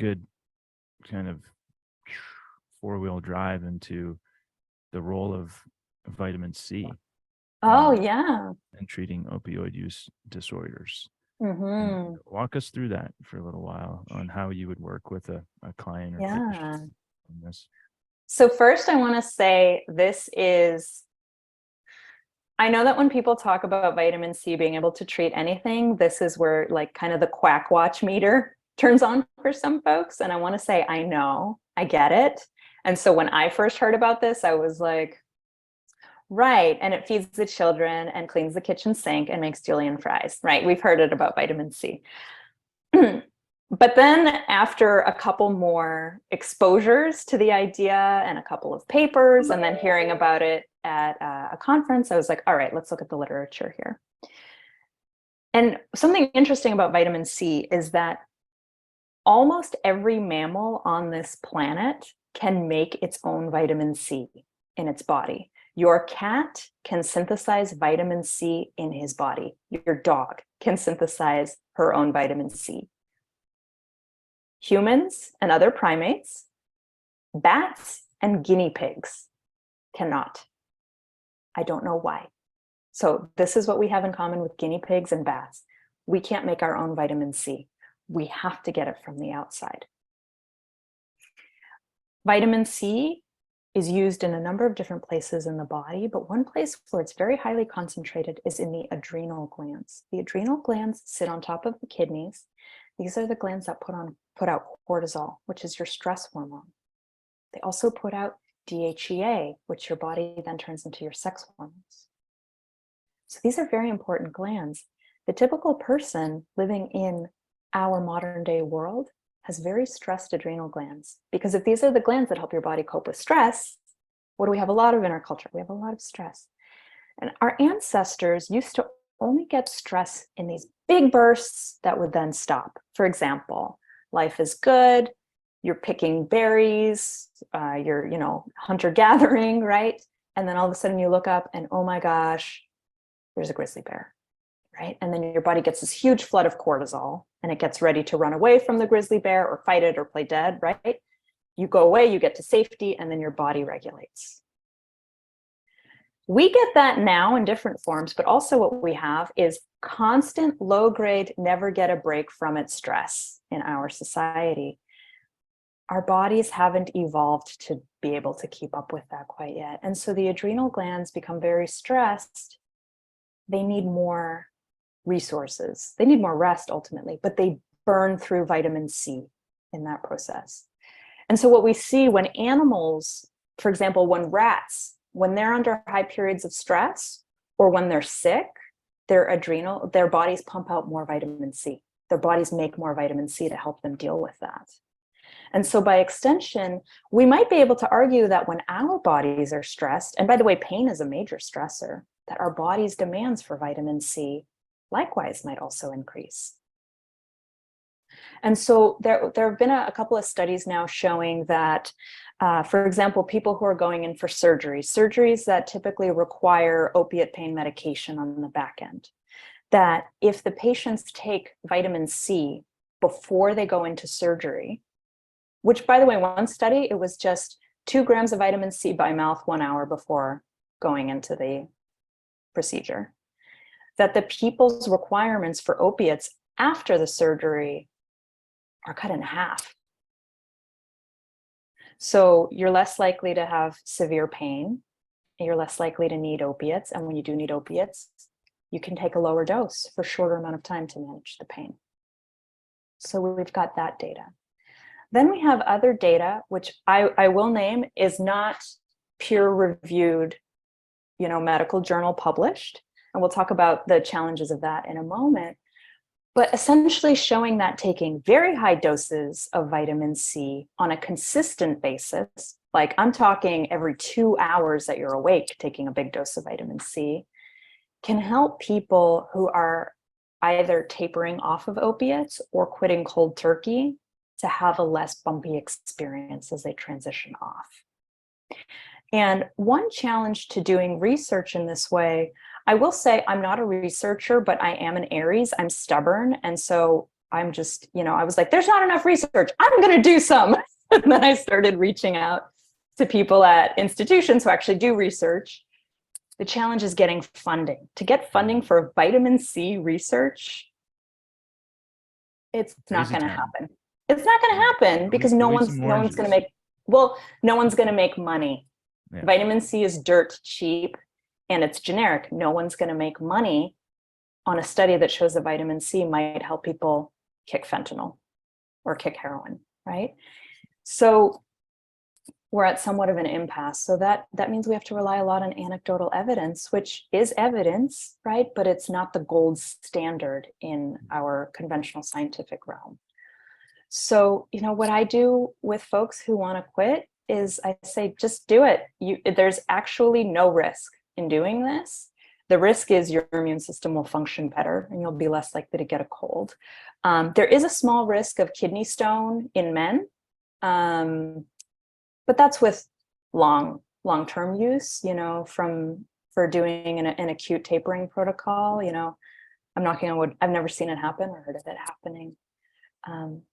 good kind of four-wheel drive into the role of vitamin C Oh, in, yeah. in treating opioid use disorders. And Mm-hmm. walk us through that for a little while on how you would work with a client or patient Yeah. on this. So first I want to say I know that when people talk about vitamin C being able to treat anything, this is where like kind of the quack watch meter turns on for some folks. And I want to say, I know, I get it. And so when I first heard about this, I was like, right. And it feeds the children and cleans the kitchen sink and makes julienne fries, right? We've heard it about vitamin C. But then after a couple more exposures to the idea and a couple of papers, and then hearing about it at a conference, I was like, all right, let's look at the literature here. And something interesting about vitamin C is that almost every mammal on this planet can make its own vitamin C in its body. Your cat can synthesize vitamin C in his body. Your dog can synthesize her own vitamin C. Humans and other primates, bats and guinea pigs cannot. I don't know why. So this is what we have in common with guinea pigs and bats. We can't make our own vitamin C. We have to get it from the outside. Vitamin C is used in a number of different places in the body, but one place where it's very highly concentrated is in the adrenal glands. The adrenal glands sit on top of the kidneys. These are the glands that put out cortisol, which is your stress hormone. They also put out DHEA, which your body then turns into your sex hormones. So these are very important glands. The typical person living in our modern day world has very stressed adrenal glands, because if these are the glands that help your body cope with stress, what do we have a lot of in our culture? We have a lot of stress. And our ancestors used to only get stress in these big bursts that would then stop. For example, life is good, you're picking berries, you're, hunter-gathering, right? And then all of a sudden you look up and, oh my gosh, there's a grizzly bear, right? And then your body gets this huge flood of cortisol and it gets ready to run away from the grizzly bear or fight it or play dead, right? You go away, you get to safety, and then your body regulates. We get that now in different forms, but also what we have is constant low-grade, never get a break from it stress in our society. Our bodies haven't evolved to be able to keep up with that quite yet. And so the adrenal glands become very stressed. They need more resources. They need more rest ultimately, but they burn through vitamin C in that process. And so what we see when animals, for example, when rats, when they're under high periods of stress or when they're sick, their bodies pump out more vitamin C. Their bodies make more vitamin C to help them deal with that. And so by extension, we might be able to argue that when our bodies are stressed, and by the way, pain is a major stressor, that our body's demands for vitamin C likewise might also increase. And so there have been a couple of studies now showing that, for example, people who are going in for surgeries that typically require opiate pain medication on the back end, that if the patients take vitamin C before they go into surgery, which by the way, one study, it was just 2 grams of vitamin C by mouth 1 hour before going into the procedure, that the people's requirements for opiates after the surgery are cut in half. So you're less likely to have severe pain, and you're less likely to need opiates. And when you do need opiates, you can take a lower dose for a shorter amount of time to manage the pain. So we've got that data. Then we have other data, which I will name is not peer-reviewed, medical journal published. And we'll talk about the challenges of that in a moment. But essentially showing that taking very high doses of vitamin C on a consistent basis, like I'm talking every 2 hours that you're awake, taking a big dose of vitamin C, can help people who are either tapering off of opiates or quitting cold turkey to have a less bumpy experience as they transition off. And one challenge to doing research in this way, I will say I'm not a researcher, but I am an Aries. I'm stubborn. And so I'm just, I was like, there's not enough research. I'm going to do some. And then I started reaching out to people at institutions who actually do research. The challenge is getting funding. To get funding for vitamin C research, it's not Crazy going to time. happen. It's not going to happen because no one's going to make, no one's going to make money. Yeah. Vitamin C is dirt cheap and it's generic. No one's going to make money on a study that shows that vitamin C might help people kick fentanyl or kick heroin, right? So we're at somewhat of an impasse. So that means we have to rely a lot on anecdotal evidence, which is evidence, right? But it's not the gold standard in our conventional scientific realm. So, what I do with folks who want to quit is I say, just do it. There's actually no risk in doing this. The risk is your immune system will function better and you'll be less likely to get a cold. There is a small risk of kidney stone in men. But that's with long-term use, for doing an acute tapering protocol, I'm knocking on wood. I've never seen it happen or heard of it happening.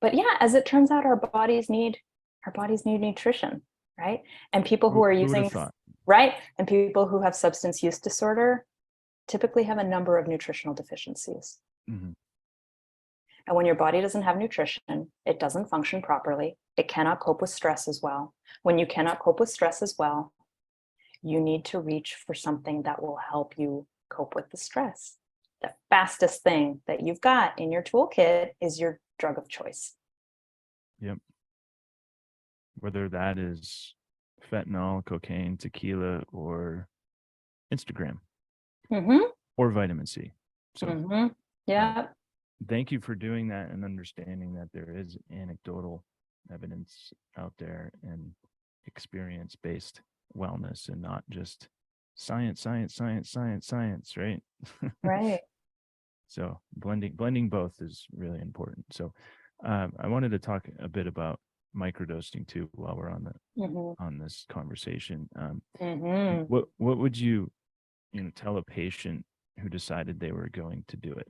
But yeah, as it turns out, our bodies need nutrition, right? And people who are using, right? And people who have substance use disorder typically have a number of nutritional deficiencies. Mm-hmm. And when your body doesn't have nutrition, it doesn't function properly. It cannot cope with stress as well. When you cannot cope with stress as well, you need to reach for something that will help you cope with the stress. The fastest thing that you've got in your toolkit is your drug of choice. Yep. Whether that is fentanyl, cocaine, tequila, or Instagram, mm-hmm. or vitamin C. So, mm-hmm. Yeah. Thank you for doing that and understanding that there is anecdotal evidence out there and experience-based wellness and not just science, right? Right. So blending both is really important. So I wanted to talk a bit about microdosing too while we're on the mm-hmm. on this conversation. Mm-hmm. What would you tell a patient who decided they were going to do it?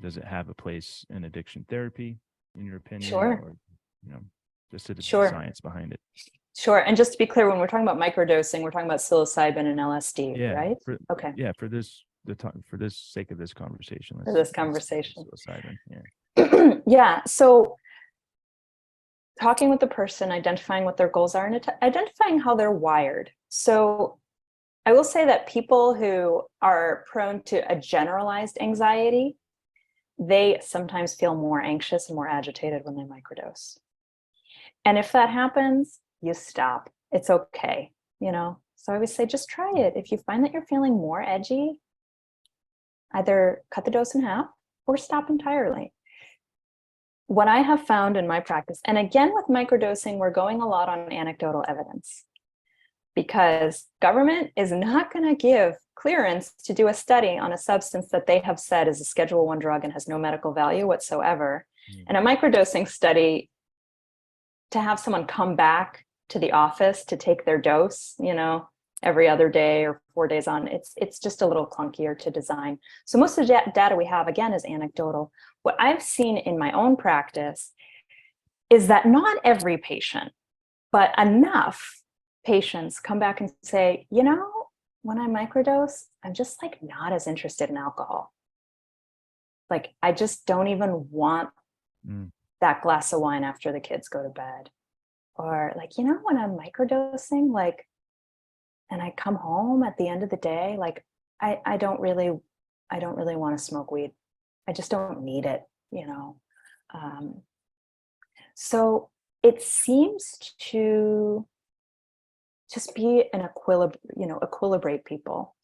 Does it have a place in addiction therapy, in your opinion? Sure. Or, just the sure. science behind it? Sure. And just to be clear, when we're talking about microdosing, we're talking about psilocybin and LSD, right? Okay. Yeah. For this sake of this conversation. Psilocybin. Yeah. Yeah. So talking with the person, identifying what their goals are, and identifying how they're wired. So I will say that people who are prone to a generalized anxiety, they sometimes feel more anxious and more agitated when they microdose. And if that happens, you stop. It's okay, So I always say, just try it. If you find that you're feeling more edgy, either cut the dose in half or stop entirely. What I have found in my practice, and again with microdosing, we're going a lot on anecdotal evidence because government is not going to give clearance to do a study on a substance that they have said is a Schedule I drug and has no medical value whatsoever. And a microdosing study, to have someone come back to the office to take their dose, every other day or 4 days on, it's just a little clunkier to design. So most of the data we have, again, is anecdotal. What I've seen in my own practice is that not every patient, but enough patients come back and say, when I microdose, I'm just not as interested in alcohol. I just don't even want that glass of wine after the kids go to bed. Or when I'm microdosing, and I come home at the end of the day, I don't really want to smoke weed. I just don't need it, So it seems to just be an equilibrate people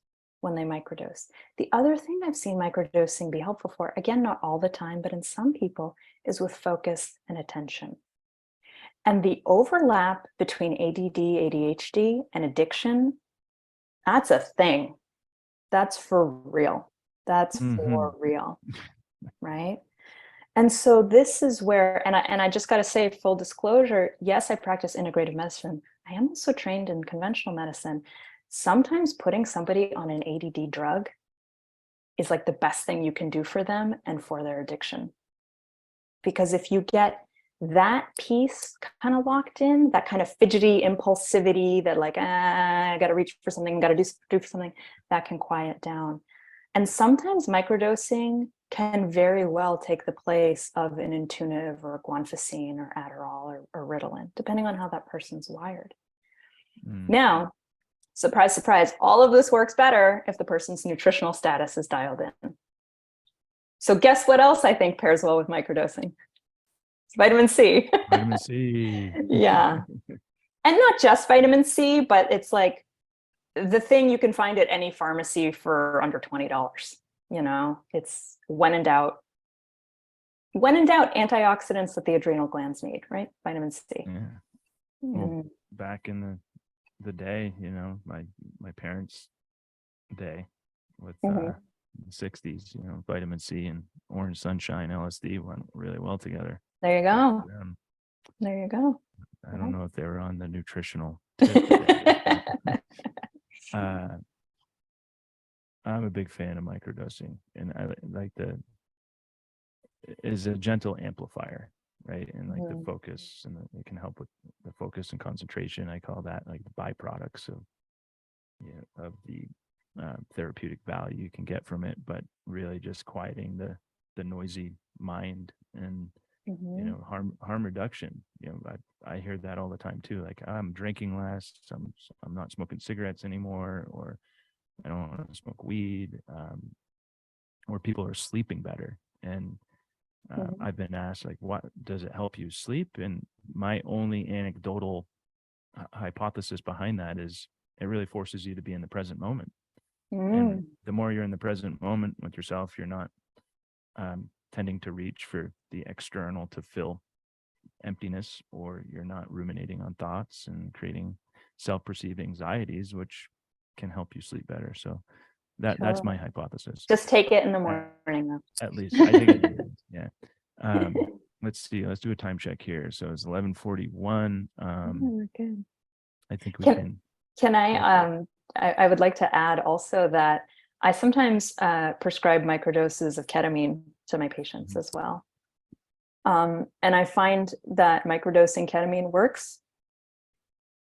when they microdose. The other thing I've seen microdosing be helpful for, again, not all the time, but in some people, is with focus and attention. And the overlap between ADD, ADHD, and addiction, that's a thing. That's for real. That's for real, right? And so this is where, and I just got to say, full disclosure, yes, I practice integrative medicine. I am also trained in conventional medicine. Sometimes putting somebody on an ADD drug is the best thing you can do for them and for their addiction. Because if you get that piece kind of locked in, that kind of fidgety impulsivity, that like, I got to reach for something, got to do for something, that can quiet down. And sometimes microdosing can very well take the place of an Intuitive or guanfacine or Adderall or Ritalin, depending on how that person's wired. Now, surprise, surprise, all of this works better if the person's nutritional status is dialed in. So guess what else I think pairs well with microdosing? It's vitamin C. Vitamin C. Yeah. And not just vitamin C, but it's like the thing you can find at any pharmacy for under $20. You know, it's when in doubt, antioxidants that the adrenal glands need, right? Vitamin C. Yeah. Well, back in the day, you know, my parents' day with the 60s, you know, vitamin C and orange sunshine, LSD went really well together. There you go. There you go. I don't know if they were on the nutritional tip. I'm a big fan of microdosing, and I like is a gentle amplifier, right? And like the focus, and it can help with the focus and concentration. I call that like the byproducts of the therapeutic value you can get from it, but really just quieting the noisy mind and you know, harm reduction. You know, I hear that all the time too. Like, I'm drinking less, I'm not smoking cigarettes anymore, or I don't want to smoke weed, or people are sleeping better. And I've been asked, like, what does it help you sleep? And my only anecdotal hypothesis behind that is it really forces you to be in the present moment. And the more you're in the present moment with yourself, you're not tending to reach for the external to fill emptiness, or you're not ruminating on thoughts and creating self-perceived anxieties, which can help you sleep better. So that's my hypothesis. Just take it in the morning, though. At least I take it. Yeah. Let's see. Let's do a time check here. So it's 11:41. We're good. I think we can. Can I would like to add also that I sometimes prescribe microdoses of ketamine to my patients as well. And I find that microdosing ketamine works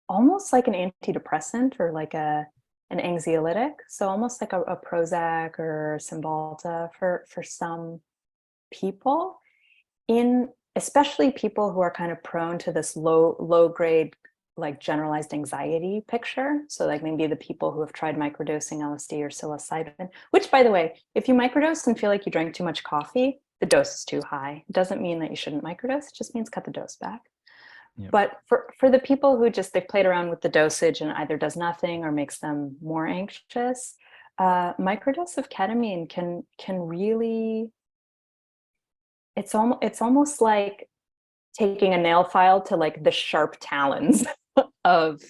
almost like an antidepressant or like an anxiolytic. So almost like a Prozac or Cymbalta for some people, especially people who are kind of prone to this low grade, like generalized anxiety picture. So like maybe the people who have tried microdosing LSD or psilocybin, which, by the way, if you microdose and feel like you drank too much coffee, the dose is too high. It doesn't mean that you shouldn't microdose. It just means cut the dose back. Yep. But for the people who they've played around with the dosage and either does nothing or makes them more anxious, microdose of ketamine can really, it's almost like taking a nail file to like the sharp talons of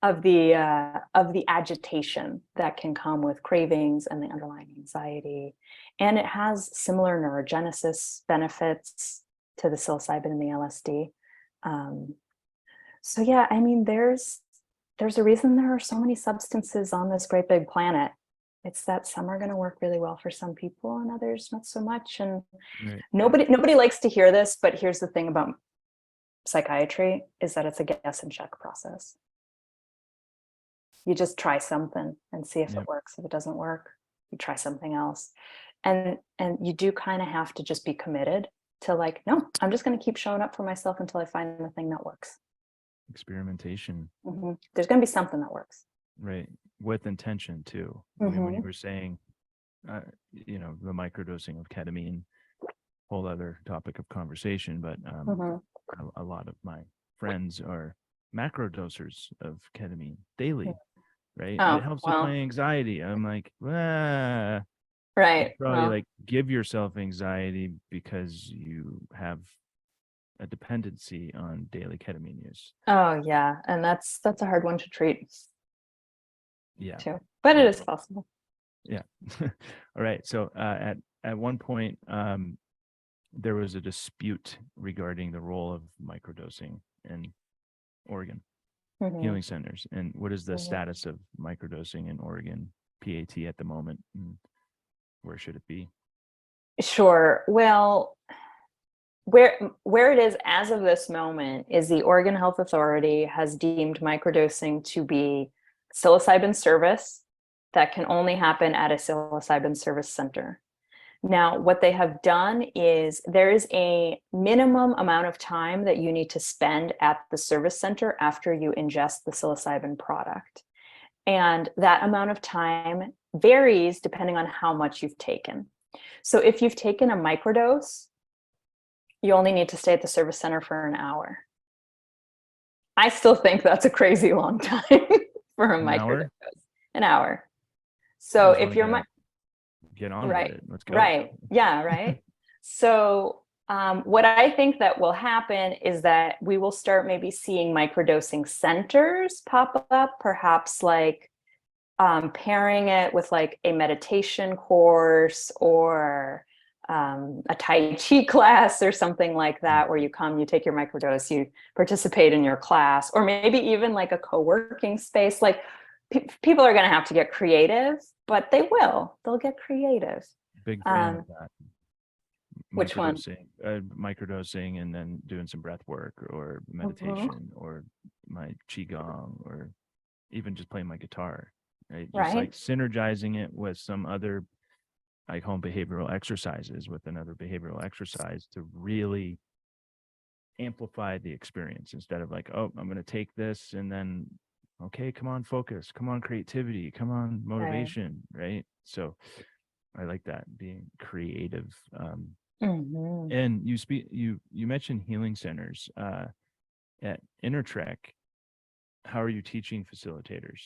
the agitation that can come with cravings and the underlying anxiety. And it has similar neurogenesis benefits to the psilocybin and the LSD. So yeah, I mean, there's a reason there are so many substances on this great big planet. It's that some are going to work really well for some people and others not so much. And nobody likes to hear this, but here's the thing about psychiatry is that it's a guess and check process. You just try something and see if it works. If it doesn't work, you try something else. And you do kind of have to just be committed to like, no, I'm just going to keep showing up for myself until I find the thing that works. Experimentation. There's going to be something that works. Right. With intention too. I mean, when you were saying, you know, the microdosing of ketamine, whole other topic of conversation, but a lot of my friends are macrodosers of ketamine daily, right? It helps with my anxiety. I'm like, right. Probably like give yourself anxiety because you have a dependency on daily ketamine use. Oh yeah, and that's a hard one to treat. Yeah, too, but it is possible. Yeah. All right. So at one point, there was a dispute regarding the role of microdosing in Oregon healing centers, and what is the status of microdosing in Oregon PAT at the moment, and where should it be? Sure. Well, where it is as of this moment is the Oregon Health Authority has deemed microdosing to be psilocybin service that can only happen at a psilocybin service center. Now, what they have done is there is a minimum amount of time that you need to spend at the service center after you ingest the psilocybin product. And that amount of time varies depending on how much you've taken. So if you've taken a microdose, you only need to stay at the service center for an hour. I still think that's a crazy long time for a microdose. An hour. So if you're get on right, with it. Let's go. Right. Yeah. Right. So what I think that will happen is that we will start maybe seeing microdosing centers pop up, perhaps like pairing it with like a meditation course or a Tai Chi class or something like that, where you come, you take your microdose, you participate in your class, or maybe even like a co-working space. Like people are going to have to get creative, but they'll get creative. Big fan of that. Which one? Microdosing and then doing some breath work or meditation or my qigong or even just playing my guitar. Right? Just like synergizing it with some other like home behavioral exercises with another behavioral exercise to really amplify the experience instead of like, oh, I'm going to take this and then, okay, come on, focus, come on, creativity, come on, motivation, right? So I like that, being creative. And you mentioned healing centers at Innertrek. How are you teaching facilitators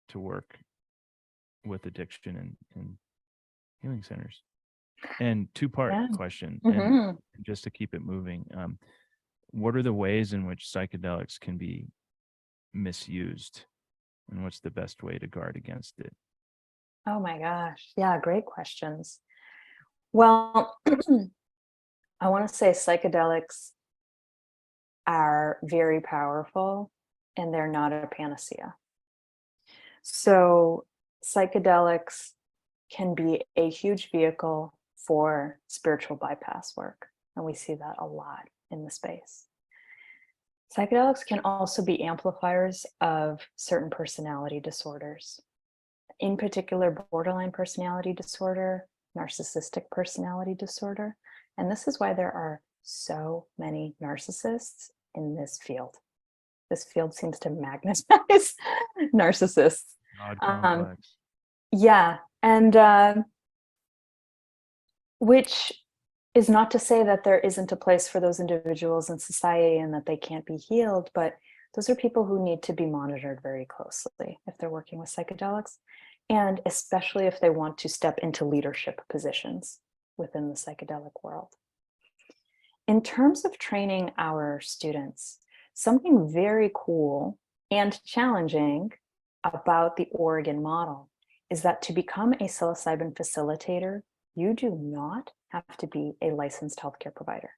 to work with addiction and healing centers? And two-part question, and just to keep it moving, what are the ways in which psychedelics can be misused, and what's the best way to guard against it? Oh my gosh. Yeah, great questions. Well, I want to say psychedelics are very powerful and they're not a panacea. So psychedelics can be a huge vehicle for spiritual bypass work. And we see that a lot in the space. Psychedelics can also be amplifiers of certain personality disorders, in particular, borderline personality disorder, narcissistic personality disorder. And this is why there are so many narcissists in this field. This field seems to magnetize narcissists. God complex. Yeah. And which is not to say that there isn't a place for those individuals in society and that they can't be healed, but those are people who need to be monitored very closely if they're working with psychedelics, and especially if they want to step into leadership positions within the psychedelic world. In terms of training our students, something very cool and challenging about the Oregon model is that to become a psilocybin facilitator, you do not have to be a licensed healthcare provider.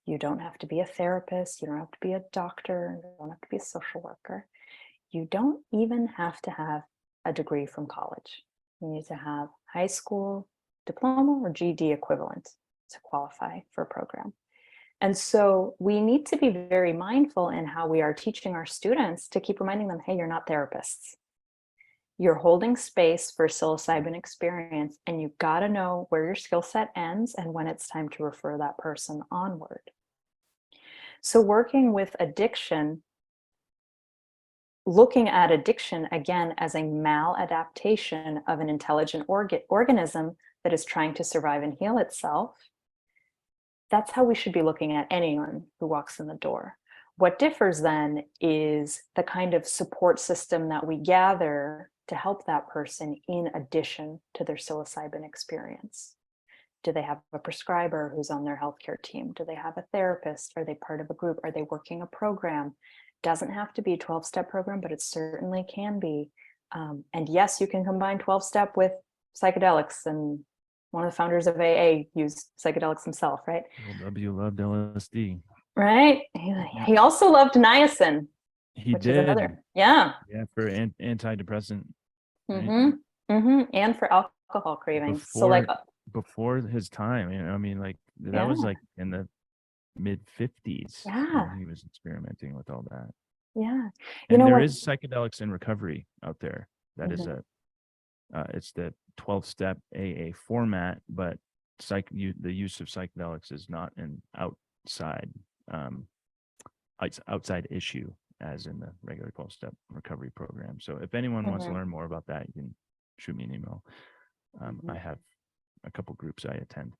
You don't have to be a therapist. You don't have to be a doctor. You don't have to be a social worker. You don't even have to have a degree from college. You need to have high school diploma or GED equivalent to qualify for a program. And so we need to be very mindful in how we are teaching our students to keep reminding them, hey, you're not therapists. You're holding space for psilocybin experience, and you've got to know where your skill set ends and when it's time to refer that person onward. So working with addiction, looking at addiction again as a maladaptation of an intelligent organism that is trying to survive and heal itself, that's how we should be looking at anyone who walks in the door. What differs then is the kind of support system that we gather to help that person in addition to their psilocybin experience. Do they have a prescriber who's on their healthcare team? Do they have a therapist? Are they part of a group? Are they working a program? Doesn't have to be a 12-step program, but it certainly can be. And yes, you can combine 12-step with psychedelics, and one of the founders of AA used psychedelics himself, right? W loved LSD. Right? He also loved niacin. He did. Yeah, for antidepressant. and for alcohol cravings. Before his time, I mean, like that was like in the mid-50s Yeah. when he was experimenting with all that. Yeah. And there is psychedelics in recovery out there. That is it's the 12-step AA format, but the use of psychedelics is not an outside issue as in the regular 12-step recovery program. So if anyone wants to learn more about that, you can shoot me an email. I have a couple groups I attend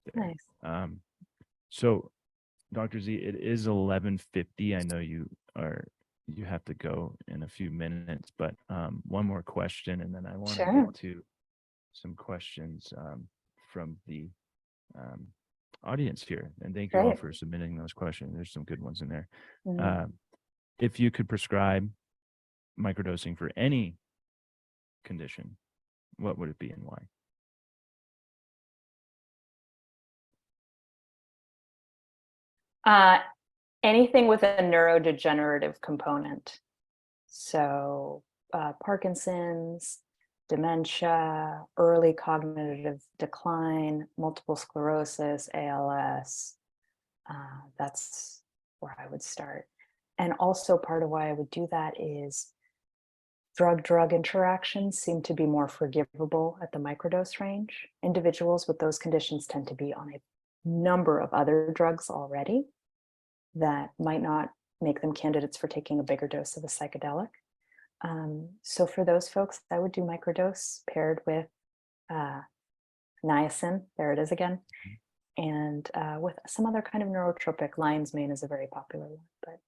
there. Nice. So Dr. Z, it is 11:50. I know you have to go in a few minutes, but one more question, and then I want to get to some questions from the audience here. And thank you all for submitting those questions. There's some good ones in there. If you could prescribe microdosing for any condition, what would it be and why? Anything with a neurodegenerative component. So Parkinson's, dementia, early cognitive decline, multiple sclerosis, ALS. That's where I would start. And also part of why I would do that is drug-drug interactions seem to be more forgivable at the microdose range. Individuals with those conditions tend to be on a number of other drugs already that might not make them candidates for taking a bigger dose of a psychedelic. So for those folks, I would do microdose paired with niacin, there it is again, and with some other kind of neurotropic. Lion's mane is a very popular one. But